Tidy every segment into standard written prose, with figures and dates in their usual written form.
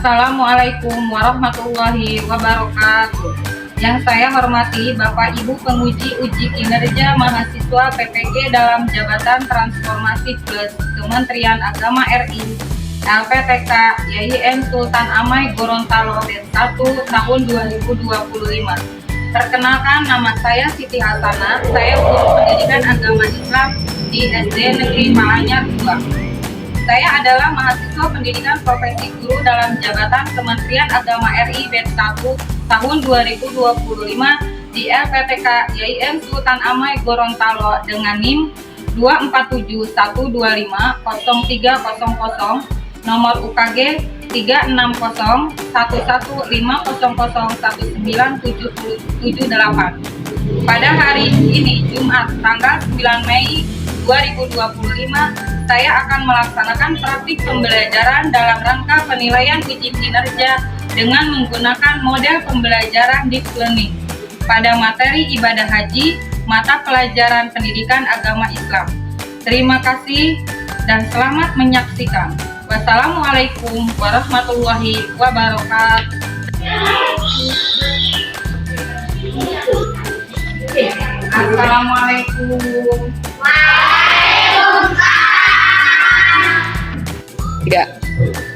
Assalamualaikum warahmatullahi wabarakatuh. Yang saya hormati Bapak Ibu penguji uji kinerja mahasiswa PPG dalam Jabatan Transformasi Plus Kementerian Agama RI LPTK YIM Sultan Amai Gorontalo Bet 1 tahun 2025. Perkenalkan, nama saya Siti Hasanah. Saya guru pendidikan agama Islam di SD Negeri Malanyar 2. Saya adalah mahasiswa pendidikan profesi guru dalam Jabatan Kementerian Agama RI Bet 1 tahun 2025 di LPTK YIM Sultan Amai Gorontalo dengan NIM 24712503000, nomor UKG 36150019778. Pada hari ini Jumat tanggal 9 Mei 2025, saya akan melaksanakan praktik pembelajaran dalam rangka penilaian uji kinerja dengan menggunakan model pembelajaran deep learning pada materi ibadah haji, mata pelajaran pendidikan agama Islam. Terima kasih dan selamat menyaksikan. Wassalamualaikum warahmatullahi wabarakatuh. Assalamualaikum. Tidak.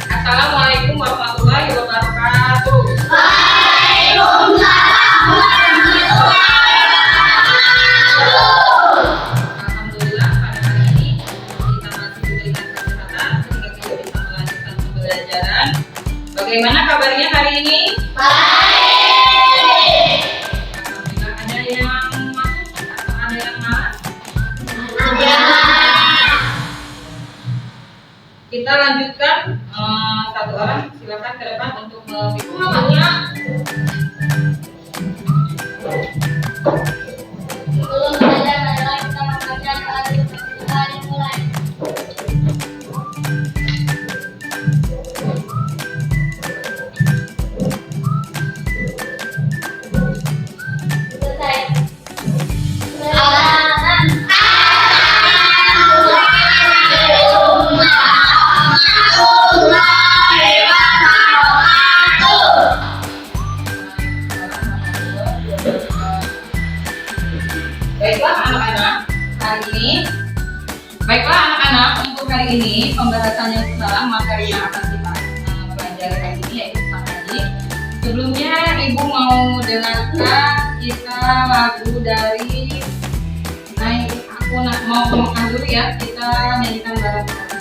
Assalamualaikum warahmatullahi wabarakatuh. Waalaikumsalam warahmatullahi wabarakatuh. Alhamdulillah, pada hari ini kita masih diberikan kesempatan sehingga kita bisa melanjutkan pembelajaran. Bagaimana kabarnya hari ini? Baik. Alhamdulillah, ada yang masuk atau ada yang malas? Ada. Kita lanjutkan, satu orang silakan ke depan untuk memikirkannya. Sebelum belajar, marilah kita membaca doa dimulai. Selesai. Baiklah anak-anak, untuk hari ini pembahasannya sekarang materi yang akan kita pelajari hari ini yaitu tentang haji. Sebelumnya Ibu mau dengarkan kita lagu dari aku mau ngomongkan dulu ya, kita nyanyikan bareng-bareng.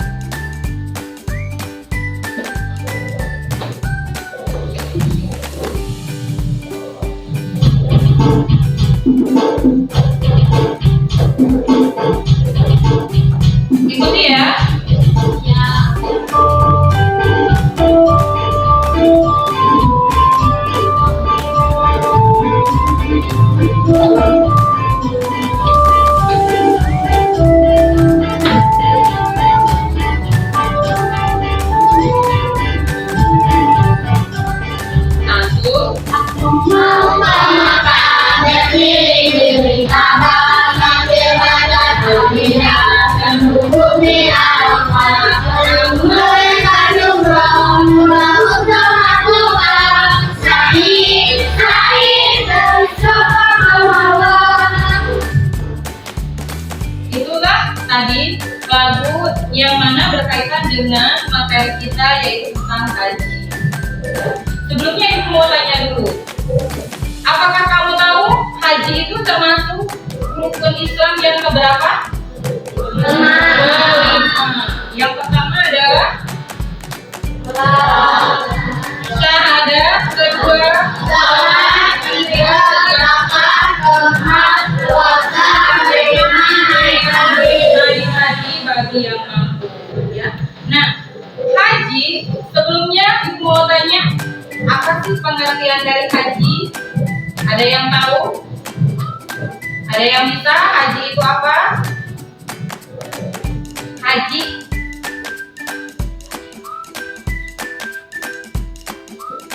Ikuti ya. Itulah tadi lagu yang mana berkaitan dengan materi kita yaitu tentang haji. Sebelumnya Ibu mau tanya dulu, apakah kamu tahu haji itu termasuk rukun Islam yang keberapa? Yang pertama adalah syahadat, kedua salat, ketiga zakat, keempat puasa, haji bagi yang mampu ya. Nah, haji sebelumnya Ibu mau tanya, apa sih pengertian dari haji? Ada yang tahu? Ada yang bisa? Haji itu apa? Haji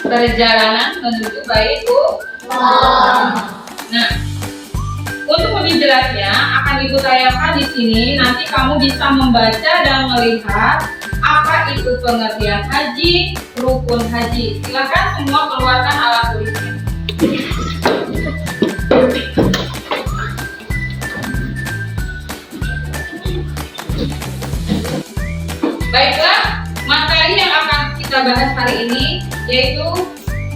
perjalanan menuju Baitullah. Nah, untuk lebih jelasnya akan Ibu tayangkan di sini. Nanti kamu bisa membaca dan melihat apa itu pengertian haji, rukun haji. Silakan semua keluarkan alat tulisnya. Baiklah, materi yang akan kita bahas hari ini yaitu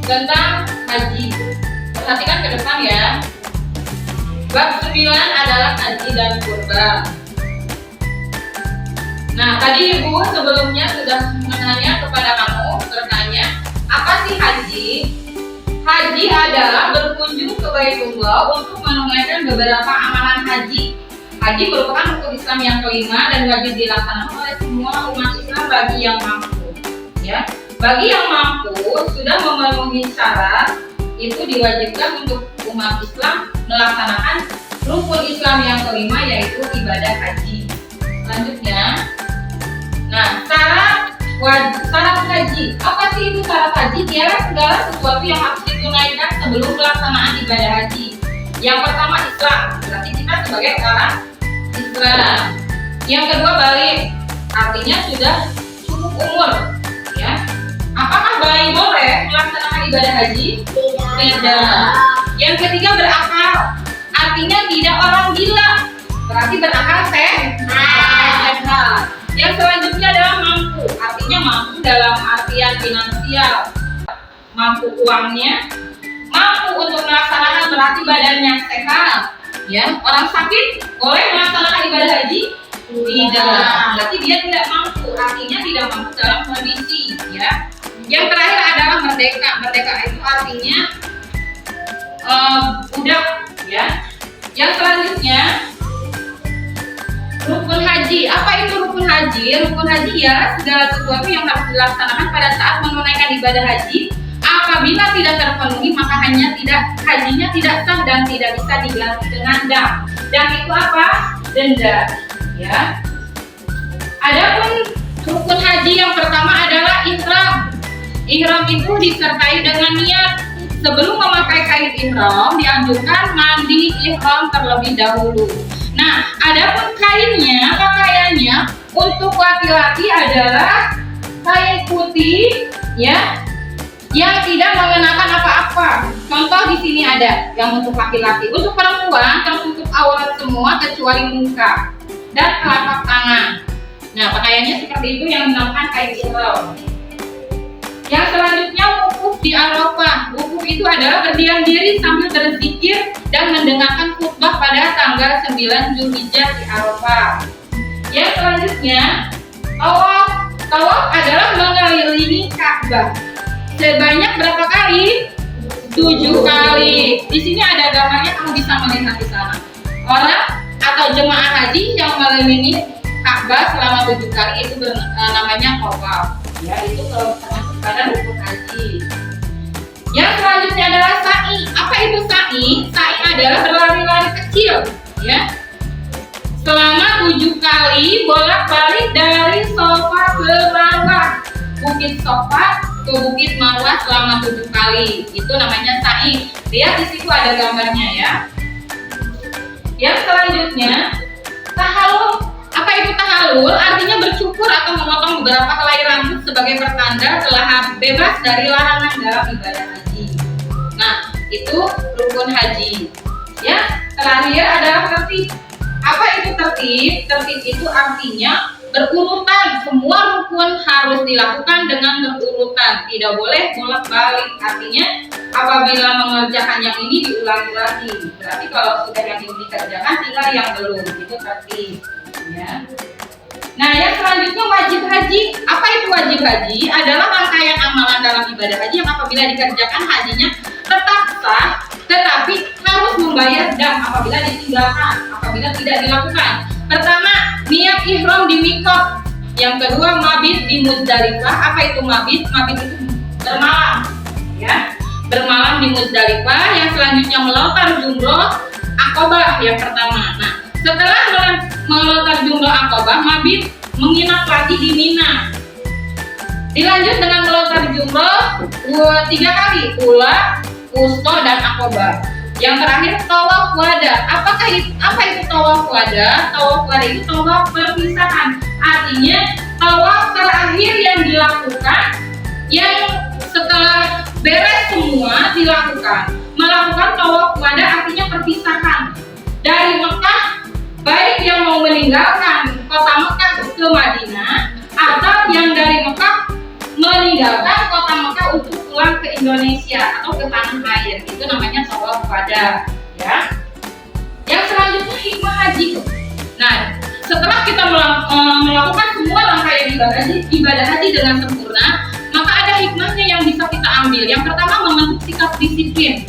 tentang haji. Perhatikan ke depan ya. Bab 9 adalah haji dan kurban. Nah, tadi Ibu sebelumnya sudah menanya kepada kamu, bertanya, apa sih haji? Haji adalah berkunjung ke Baitullah untuk menunaikan beberapa amalan haji. Haji merupakan rukun Islam yang kelima dan wajib dilaksanakan oleh semua umat Islam bagi yang mampu. Ya, bagi yang mampu sudah memenuhi syarat, itu diwajibkan untuk umat Islam melaksanakan rukun Islam yang kelima yaitu ibadah haji. Selanjutnya, nah syarat haji. Apa sih itu syarat haji? Ialah segala sesuatu yang harus ditunaikan sebelum pelaksanaan ibadah haji. Yang pertama Islam, berarti kita sebagai orang Islam. Yang kedua balik, artinya sudah cukup umur. Ya, apakah bayi boleh melaksanakan ibadah haji? Tidak. Yang ketiga berakal, artinya tidak orang gila, berarti berakal sehat. Yang selanjutnya adalah mampu, artinya mampu dalam artian finansial, mampu uangnya, mampu untuk melaksanakan berarti badannya sehat. Ya, orang sakit boleh melaksanakan ibadah haji? Tidak, berarti dia tidak mampu, artinya tidak mampu dalam kondisi. Ya. Yang terakhir adalah merdeka. Merdeka itu artinya budak. Ya. Yang selanjutnya rukun haji. Apa itu rukun haji? Rukun haji ya segala sesuatu yang harus dilaksanakan pada saat menunaikan ibadah haji. Apabila tidak terpenuhi maka hajinya tidak sah dan tidak bisa diganti dengan dam. Dan itu apa? Denda. Ya. Adapun rukun haji yang pertama adalah ihram. Ihram itu disertai dengan niat. Sebelum memakai kain ihram dianjurkan mandi ihram terlebih dahulu. Nah, adapun kainnya, pakaiannya untuk laki-laki adalah kain putih, ya, yang tidak mengenakan apa-apa. Contoh di sini ada yang untuk laki-laki. Untuk perempuan tertutup aurat semua kecuali muka dan telapak tangan. Nah, pakaiannya seperti itu yang dinamakan kain ihram. Yang selanjutnya wukuf di Arafah. Wukuf itu adalah berdiam diri sambil berzikir dan mendengarkan khutbah pada tanggal 9 Zulhijjah di Arafah. Yang selanjutnya tawaf. Tawaf adalah mengelilingi Ka'bah. Sebanyak berapa kali? 7 kali. Di sini ada gambarnya, kamu bisa melihat di sana. Orang atau jemaah haji yang mengelilingi Ka'bah selama 7 kali itu namanya tawaf. Ya, itu kalau pada rukun haji. Yang selanjutnya adalah sa'i. Apa itu sa'i? Sa'i adalah berlari-lari kecil, ya. Selama 7 kali bolak-balik dari Safa ke Marwah. Bukit Safa ke Bukit Marwah selama 7 kali. Itu namanya sa'i. Lihat di situ ada gambarnya ya. Yang selanjutnya tahallul. Apa itu tahallul? Artinya bercukur atau memotong beberapa helai rambut sebagai pertanda telah bebas dari larangan dalam ibadah haji. Nah, itu rukun haji. Ya, terakhir adalah tertib. Apa itu tertib? Tertib itu artinya berurutan. Semua rukun harus dilakukan dengan berurutan. Tidak boleh bolak-balik. Artinya apabila mengerjakan yang ini diulangi lagi. Berarti kalau sudah yang ini dikerjakan tinggal yang belum. Itu tertib. Ya. Nah, yang selanjutnya wajib haji. Apa itu wajib haji? Adalah rangkaian amalan dalam ibadah haji yang apabila dikerjakan hajinya tetap sah, tetapi harus membayar dam apabila ditinggalkan, apabila tidak dilakukan. Pertama, niat ihram di miqat. Yang kedua, mabit di Muzdalifah. Apa itu mabit? Mabit itu bermalam, ya. Bermalam di Muzdalifah. Yang selanjutnya melontar jumroh Aqabah yang pertama. Nah, setelah melontar jumroh Aqabah, mabit menginap lagi di Mina. Dilanjut dengan melontar jumroh 3 kali, ula, wusta, dan Aqabah. Yang terakhir tawaf wada. Apa itu tawaf wada? Tawaf wada itu tawaf perpisahan. Artinya tawaf terakhir yang dilakukan yang setelah beres semua melakukan tawaf wada, artinya perpisahan dari Mekah, baik yang mau meninggalkan kota Mekah ke Madinah atau yang dari Mekah meninggalkan kota Mekah untuk pulang ke Indonesia atau ke tanah air. Itu namanya tawaf wada, ya. Yang selanjutnya hikmah haji. Nah, setelah kita melakukan semua rangkaian ibadah haji dengan sempurna, maka ada hikmahnya yang bisa kita ambil. Yang pertama, membentuk sikap disiplin.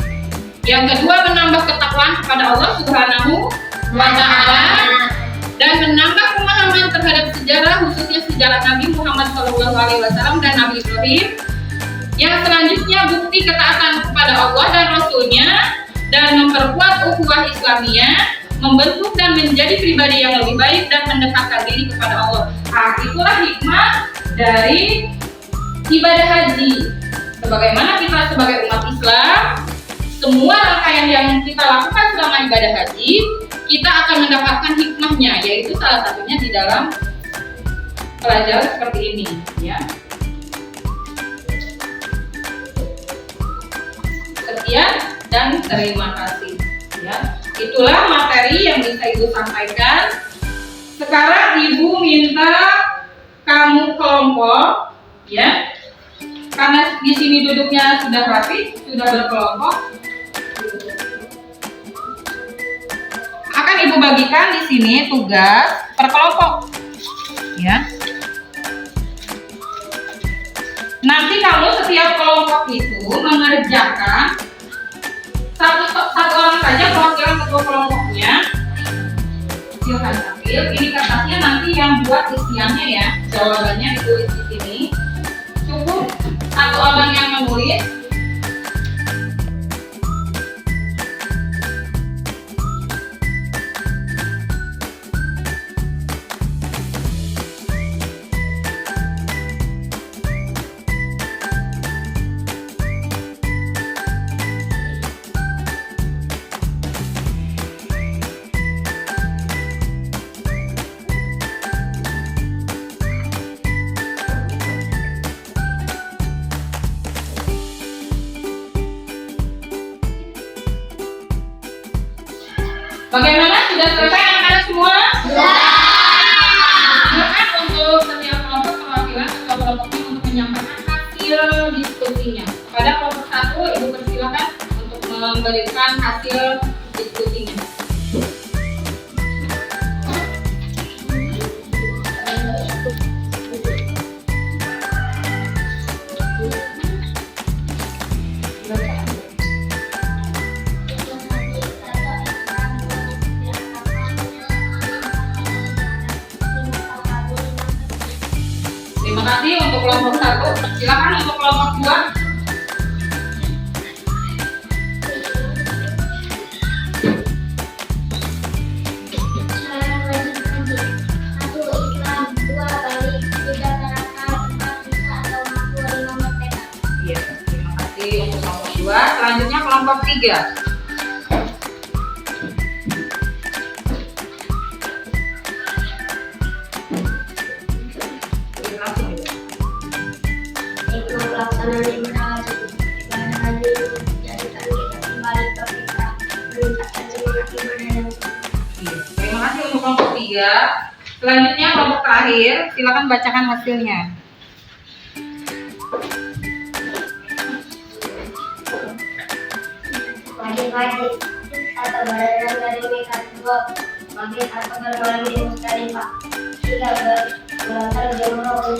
Yang kedua, menambah ketakwaan kepada Allah Subhanahu wa Ta'ala, dan menambah pemahaman terhadap sejarah, khususnya sejarah Nabi Muhammad SAW dan Nabi Ibrahim. Yang selanjutnya, bukti ketaatan kepada Allah dan Rasulnya, dan memperkuat ukhuwah Islamiyah, membentuk dan menjadi pribadi yang lebih baik dan mendekatkan diri kepada Allah. Nah, itulah hikmah dari ibadah haji. Sebagaimana kita sebagai umat Islam, semua rangkaian yang kita lakukan selama ibadah haji, kita akan mendapatkan hikmahnya, yaitu salah satunya di dalam pelajaran seperti ini, ya. Sekian dan terima kasih, ya. Itulah materi yang bisa Ibu sampaikan. Sekarang Ibu minta kamu kelompok, ya. Karena di sini duduknya sudah rapi, sudah berkelompok. Akan Ibu bagikan di sini tugas per kelompok, ya. Nanti kamu setiap kelompok itu mengerjakan satu orang saja perwakilan ketua kelompoknya. Silahkan ambil. Ini kertasnya nanti yang buat isiannya, ya. Jawabannya ditulis di sini. Cukup satu orang yang menulis. Bagaimana? Sudah selesai anak-anak semua? Silakan untuk setiap kelompok perwakilan ketua kelompoknya untuk menyampaikan hasil diskusinya. Pada kelompok 1, Ibu persilakan untuk memberikan hasil diskusinya. Terima kasih untuk kelompok 1. Silakan untuk kelompok 2. Iya, terima kasih untuk kelompok 2. Selanjutnya kelompok 3. Terima kasih untuk kelompok 3. Selanjutnya kelompok terakhir, silakan bacakan hasilnya. Wajib atau badan dari mereka dua wajib atau bermalam di Musdalifah. 3 berlatar jumroh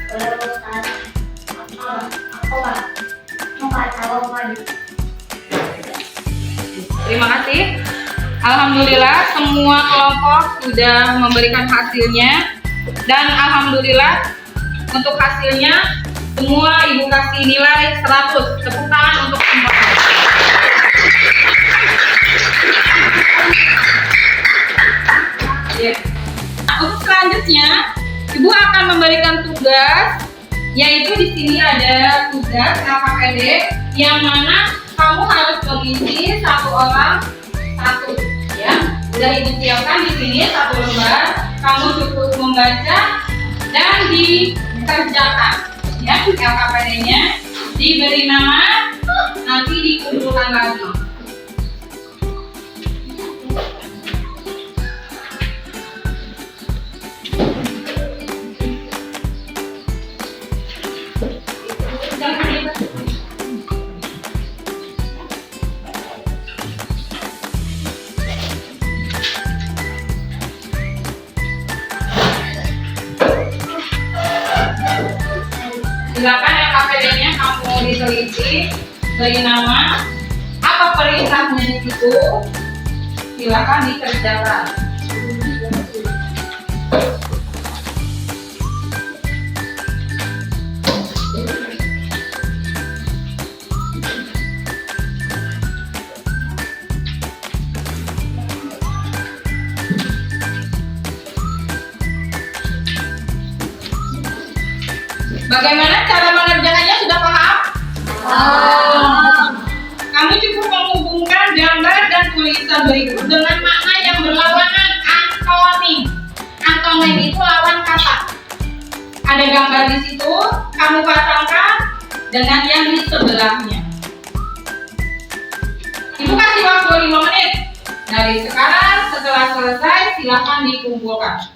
berlatar Terima kasih. Alhamdulillah semua kelompok sudah memberikan hasilnya, dan alhamdulillah untuk hasilnya semua Ibu kasih nilai 100. Tepuk tangan untuk semua. Untuk selanjutnya Ibu akan memberikan tugas, yaitu di sini ada tugas KKPD yang mana kamu harus mengisi satu orang satu, ya. Sudah Ibu siapkan di sini satu lembar, kamu cukup membaca dan dikerjakan. ya. LKPD-nya diberi nama, nanti dikumpulkan lagi. Silakan LKPD-nya kamu diteliti, beri nama, apa perintahnya di situ, silakan dikerjakan. Bagaimana cara mengerjakannya, sudah paham? Kamu cukup menghubungkan gambar dan tulisan berikut dengan makna yang berlawanan. Antonim. Antonim itu lawan kata. Ada gambar di situ, kamu pasangkan dengan yang di sebelahnya. Ibu kasih waktu 5 menit. Dari sekarang, setelah selesai, silakan dikumpulkan.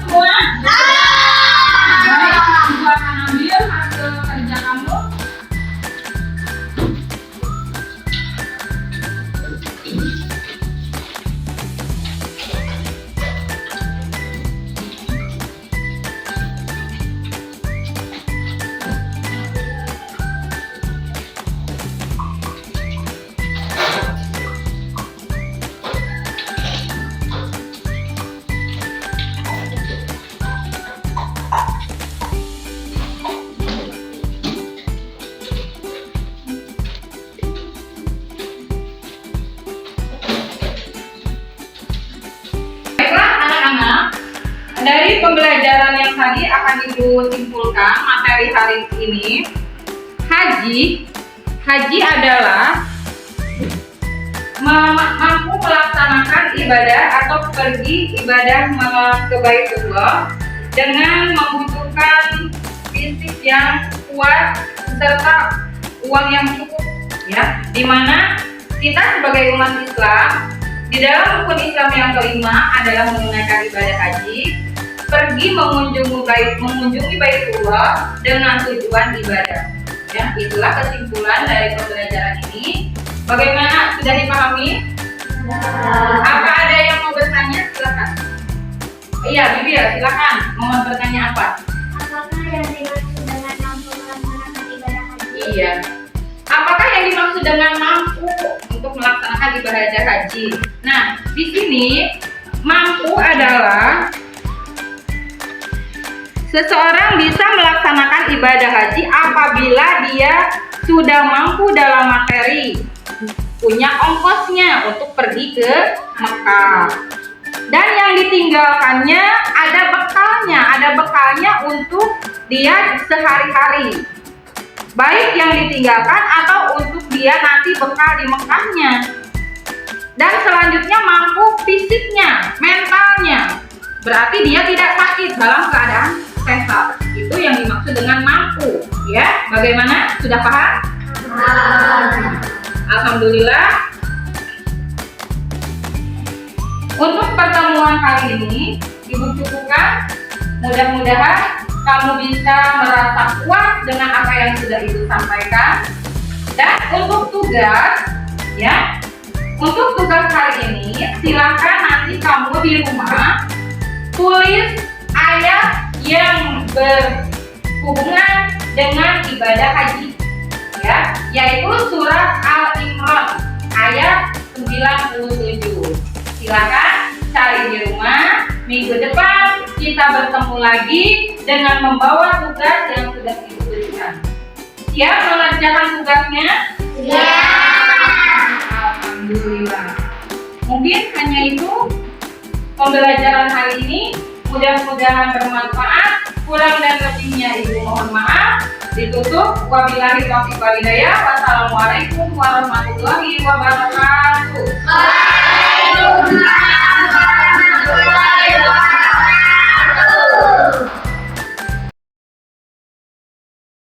Semua? Baik, Ibu akan ambil hasil kerja kamu. Dari pembelajaran yang tadi akan Ibu simpulkan materi hari ini. Haji adalah mampu melaksanakan ibadah atau pergi ibadah ke Baitullah dengan membutuhkan fisik yang kuat serta uang yang cukup, ya. Dimana kita sebagai umat Islam di dalam rukun Islam yang kelima adalah menunaikan ibadah haji, pergi mengunjungi Baitullah dengan tujuan ibadah. Ya, itulah kesimpulan dari pembelajaran ini. Bagaimana, sudah dipahami? Apa ada yang mau bertanya? Silakan. Iya, Bibi, silakan. Mau bertanya apa? Apakah yang dimaksud dengan mampu melaksanakan ibadah haji? Iya. Apakah yang dimaksud dengan mampu untuk melaksanakan ibadah haji? Nah, di sini mampu adalah seseorang bisa melaksanakan ibadah haji apabila dia sudah mampu dalam materi, punya ongkosnya untuk pergi ke Mekah, dan yang ditinggalkannya ada bekalnya untuk dia sehari-hari, baik yang ditinggalkan atau untuk dia nanti bekal di Mekahnya. Dan selanjutnya mampu fisiknya, mentalnya, berarti dia tidak sakit dalam keadaan sehat. Itu yang dimaksud dengan mampu, ya. Bagaimana? Sudah paham? Alhamdulillah. Untuk pertemuan kali ini Ibu cukupkan. Mudah-mudahan kamu bisa merasa puas dengan apa yang sudah Ibu sampaikan. Dan untuk tugas, ya, untuk tugas kali ini silakan nanti kamu di rumah tulis ayat yang berhubungan dengan ibadah haji, ya, yaitu surat Al-Imran ayat 97. Silakan cari di rumah. Minggu depan kita bertemu lagi dengan membawa tugas yang sudah Ibu berikan. Siap mengerjakan tugasnya? Ya. Alhamdulillah. Mungkin hanya itu pembelajaran hari ini. Mudah-mudahan bermanfaat. Kurang dan lebihnya Ibu mohon maaf. Ditutup. Wabillahi taufiq wal hidayah. Wassalamualaikum warahmatullahi wabarakatuh. Waalaikumsalam warahmatullahi wabarakatuh.